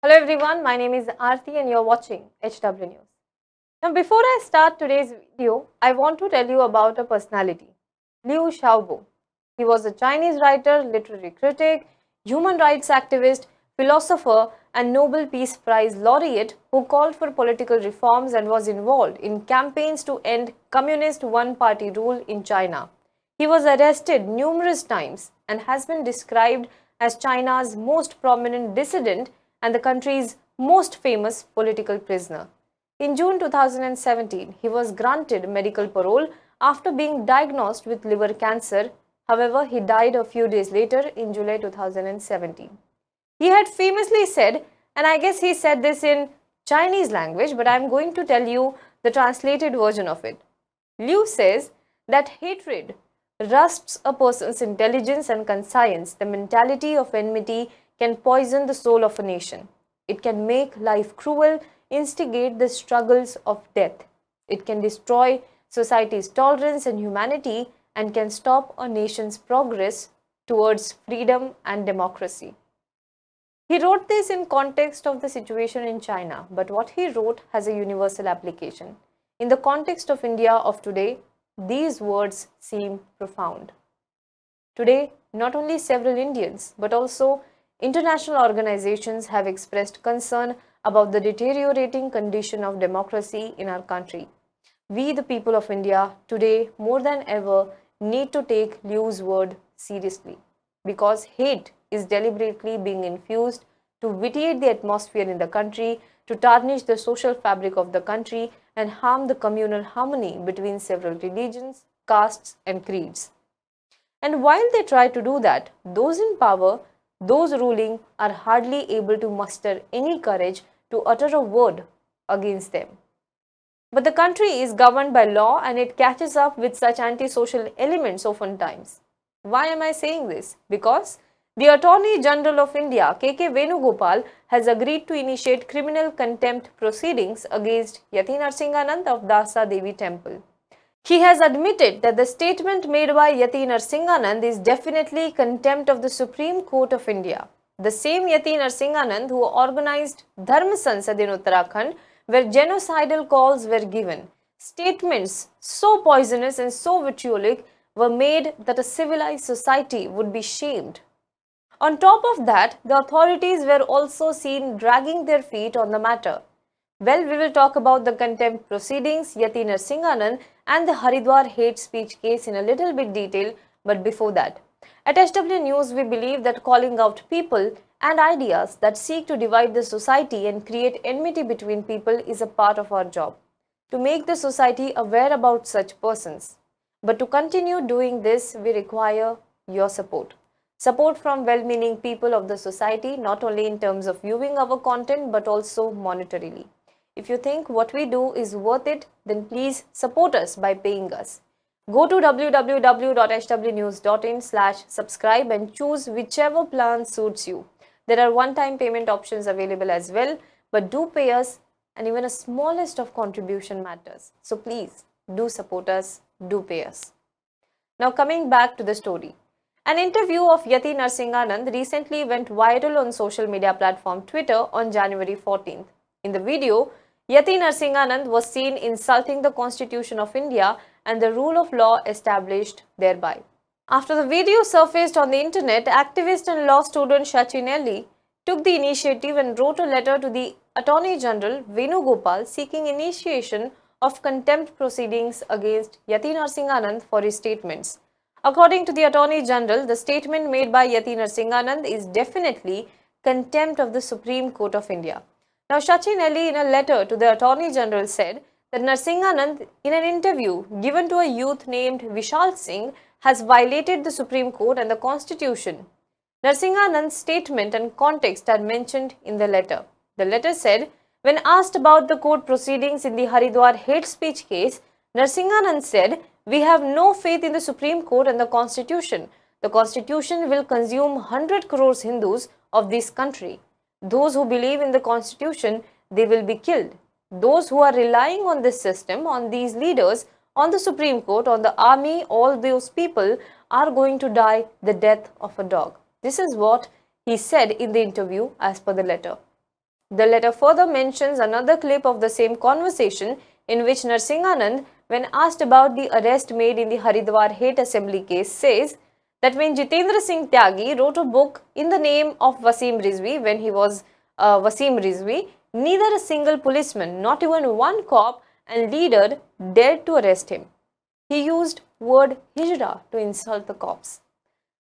Hello everyone, my name is Aarti and you're watching HW News. Now before I start today's video, I want to tell you about a personality, Liu Xiaobo. He was a Chinese writer, literary critic, human rights activist, philosopher and Nobel Peace Prize laureate who called for political reforms and was involved in campaigns to end communist one-party rule in China. He was arrested numerous times and has been described as China's most prominent dissident and the country's most famous political prisoner. In June 2017, he was granted medical parole after being diagnosed with liver cancer. However, he died a few days later in July 2017. He had famously said, and I guess he said this in Chinese language, but I'm going to tell you the translated version of it. Liu says that hatred rusps a person's intelligence and conscience. The mentality of enmity can poison the soul of a nation. It can make life cruel, instigate the struggles of death. It can destroy society's tolerance and humanity and can stop a nation's progress towards freedom and democracy. He wrote this in context of the situation in China, but what he wrote has a universal application. In the context of India of today, these words seem profound. Today, not only several Indians, but also international organizations have expressed concern about the deteriorating condition of democracy in our country. We, the people of India, today more than ever need to take Liu's word seriously because hate is deliberately being infused to vitiate the atmosphere in the country, to tarnish the social fabric of the country and harm the communal harmony between several religions, castes and creeds. And while they try to do that, those in power, those ruling are hardly able to muster any courage to utter a word against them. But the country is governed by law and it catches up with such antisocial elements oftentimes. Why am I saying this? Because the Attorney General of India, K.K. Venugopal, has agreed to initiate criminal contempt proceedings against Yati Narsinghanand of Dasa Devi Temple. He has admitted that the statement made by Yati Narsinghanand is definitely contempt of the Supreme Court of India. The same Yati Narsinghanand who organized Dharma Sansad in Uttarakhand, where genocidal calls were given. Statements so poisonous and so vitriolic were made that a civilized society would be shamed. On top of that, the authorities were also seen dragging their feet on the matter. Well, we will talk about the contempt proceedings, Yati Narsinghanand and the Haridwar hate speech case in a little bit detail, but before that. At HW News, we believe that calling out people and ideas that seek to divide the society and create enmity between people is a part of our job. To make the society aware about such persons. But to continue doing this, we require your support. Support from well-meaning people of the society, not only in terms of viewing our content, but also monetarily. If you think what we do is worth it, then please support us by paying us. Go to www.hwnews.in/subscribe and choose whichever plan suits you. There are one-time payment options available as well, but do pay us, and even a smallest of contribution matters. So please do support us, do pay us. Now coming back to the story. An interview of Yati Narsinghanand recently went viral on social media platform Twitter on January 14th. In the video, Yati Narsinghanand was seen insulting the Constitution of India and the rule of law established thereby. After the video surfaced on the internet, activist and law student Shachinelli took the initiative and wrote a letter to the Attorney General Venugopal seeking initiation of contempt proceedings against Yati Narsinghanand for his statements. According to the Attorney General, the statement made by Yati Narsinghanand is definitely contempt of the Supreme Court of India. Now, Shachinelli in a letter to the Attorney General said that Narsinghanand in an interview given to a youth named Vishal Singh has violated the Supreme Court and the Constitution. Narsinghanand's statement and context are mentioned in the letter. The letter said, when asked about the court proceedings in the Haridwar hate speech case, Narsinghanand said, we have no faith in the Supreme Court and the Constitution. The Constitution will consume 100 crores Hindus of this country. Those who believe in the Constitution, they will be killed. Those who are relying on this system, on these leaders, on the Supreme Court, on the army, all those people are going to die the death of a dog. This is what he said in the interview as per the letter. The letter further mentions another clip of the same conversation in which Narsinghanand, when asked about the arrest made in the Haridwar hate assembly case, says that when Jitendra Singh Tyagi wrote a book in the name of Wasim Rizvi, when he was Wasim Rizvi, neither a single policeman, not even one cop and leader dared to arrest him. He used word hijra to insult the cops.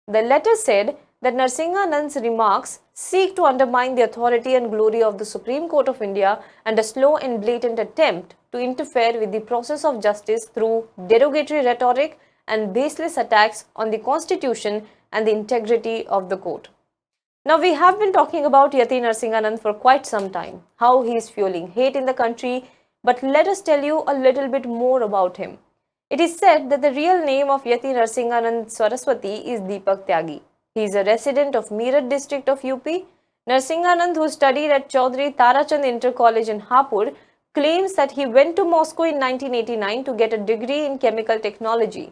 The letter said that Narsinghanand's remarks seek to undermine the authority and glory of the Supreme Court of India and a slow and blatant attempt to interfere with the process of justice through derogatory rhetoric and baseless attacks on the Constitution and the integrity of the court. Now, we have been talking about Yati Narsinghanand for quite some time, how he is fueling hate in the country, but let us tell you a little bit more about him. It is said that the real name of Yati Narsinghanand Saraswati is Deepak Tyagi. He is a resident of Meerut district of UP. Narsinghanand, who studied at Chaudhry Tarachand Inter College in Hapur, claims that he went to Moscow in 1989 to get a degree in chemical technology.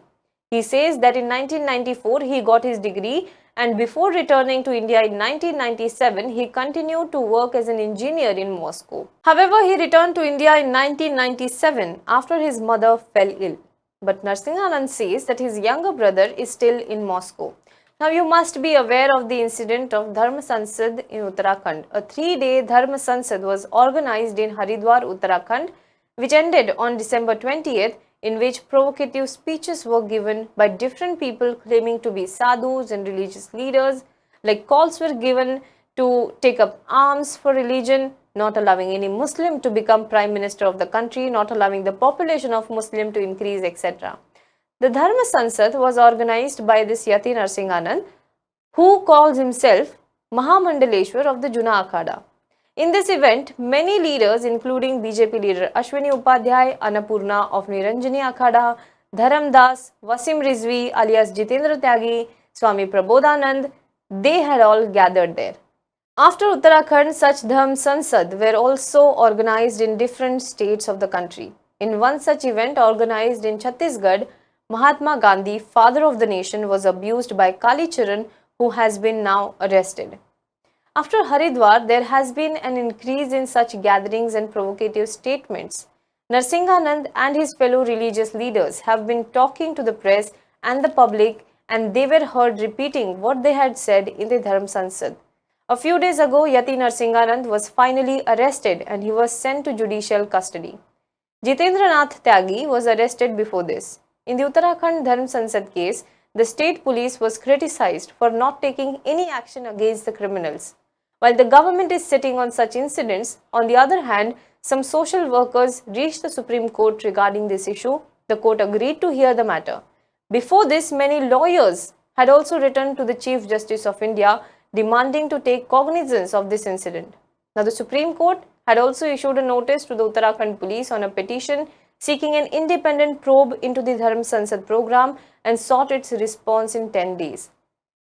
He says that in 1994 he got his degree, and before returning to India in 1997, he continued to work as an engineer in Moscow. However, he returned to India in 1997 after his mother fell ill. But Narsinghanand says that his younger brother is still in Moscow. Now, you must be aware of the incident of Dharma Sansad in Uttarakhand. A 3-day Dharma Sansad was organized in Haridwar, Uttarakhand, which ended on December 20th, in which provocative speeches were given by different people claiming to be sadhus and religious leaders. Like calls were given to take up arms for religion, not allowing any Muslim to become Prime Minister of the country, not allowing the population of Muslim to increase, etc. The Dharma Sansad was organized by this Yati Narsinghanand, who calls himself Mahamandaleshwar of the Juna Akhada. In this event, many leaders including BJP leader Ashwini Upadhyay, Annapurna of Niranjani Akhada, Dharam Das, Wasim Rizvi alias Jitendra Tyagi, Swami Prabodhanand, they had all gathered there. After Uttarakhand, such Dharm Sansad were also organized in different states of the country. In one such event organized in Chhattisgarh, Mahatma Gandhi, father of the nation, was abused by Kali Charan, who has been now arrested. After Haridwar, there has been an increase in such gatherings and provocative statements. Narsinghanand and his fellow religious leaders have been talking to the press and the public, and they were heard repeating what they had said in the Dharm Sansad. A few days ago, Yati Narsinghanand was finally arrested and he was sent to judicial custody. Jitendra Nath Tyagi was arrested before this. In the Uttarakhand Dharm Sansad case, the state police was criticized for not taking any action against the criminals. While the government is sitting on such incidents, on the other hand, some social workers reached the Supreme Court regarding this issue. The court agreed to hear the matter. Before this, many lawyers had also written to the Chief Justice of India demanding to take cognizance of this incident. Now, the Supreme Court had also issued a notice to the Uttarakhand police on a petition seeking an independent probe into the Dharm Sansad program and sought its response in 10 days.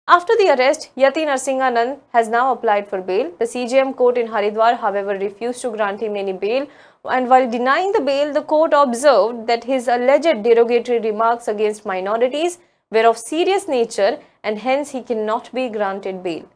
After the arrest, Yati Narsinghanand has now applied for bail. The CJM court in Haridwar, however, refused to grant him any bail, and while denying the bail, the court observed that his alleged derogatory remarks against minorities were of serious nature and hence he cannot be granted bail.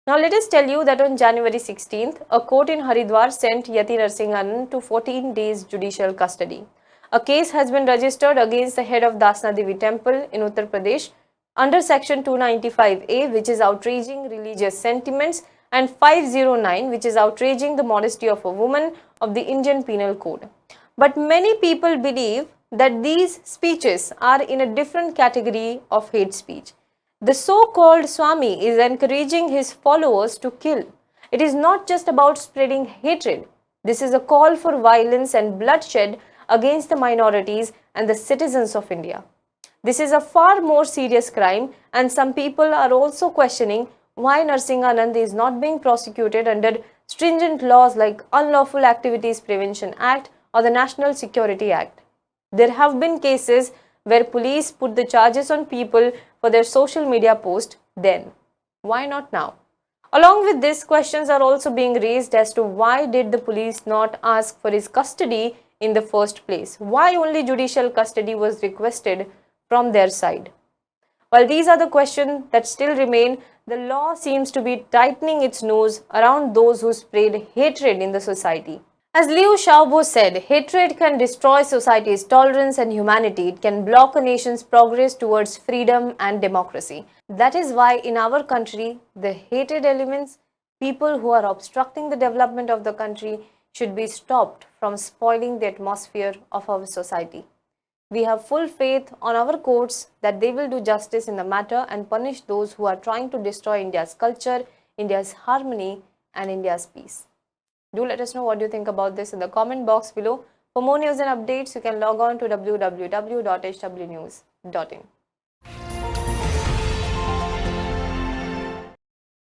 Now let us tell you that on January 16th, a court in Haridwar sent Yati Narsinghanand to 14 days judicial custody. A case has been registered against the head of Dasna Devi temple in Uttar Pradesh under section 295A, which is outraging religious sentiments, and 509, which is outraging the modesty of a woman of the Indian Penal Code. But many people believe that these speeches are in a different category of hate speech. The so-called Swami is encouraging his followers to kill. It is not just about spreading hatred. This is a call for violence and bloodshed against the minorities and the citizens of India. This is a far more serious crime, and some people are also questioning why Narsinghanand is not being prosecuted under stringent laws like Unlawful Activities Prevention Act or the National Security Act. There have been cases where police put the charges on people for their social media post then. Why not now? Along with this, questions are also being raised as to why did the police not ask for his custody in the first place? Why only judicial custody was requested from their side? While these are the questions that still remain, The law seems to be tightening its nose around those who spread hatred in the society. As Liu Xiaobo said, hatred can destroy society's tolerance and humanity. It can block a nation's progress towards freedom and democracy. That is why in our country, the hated elements, people who are obstructing the development of the country, should be stopped from spoiling the atmosphere of our society. We have full faith on our courts that they will do justice in the matter and punish those who are trying to destroy India's culture, India's harmony, and India's peace. Do let us know what you think about this in the comment box below. For more news and updates, you can log on to www.hwnews.in.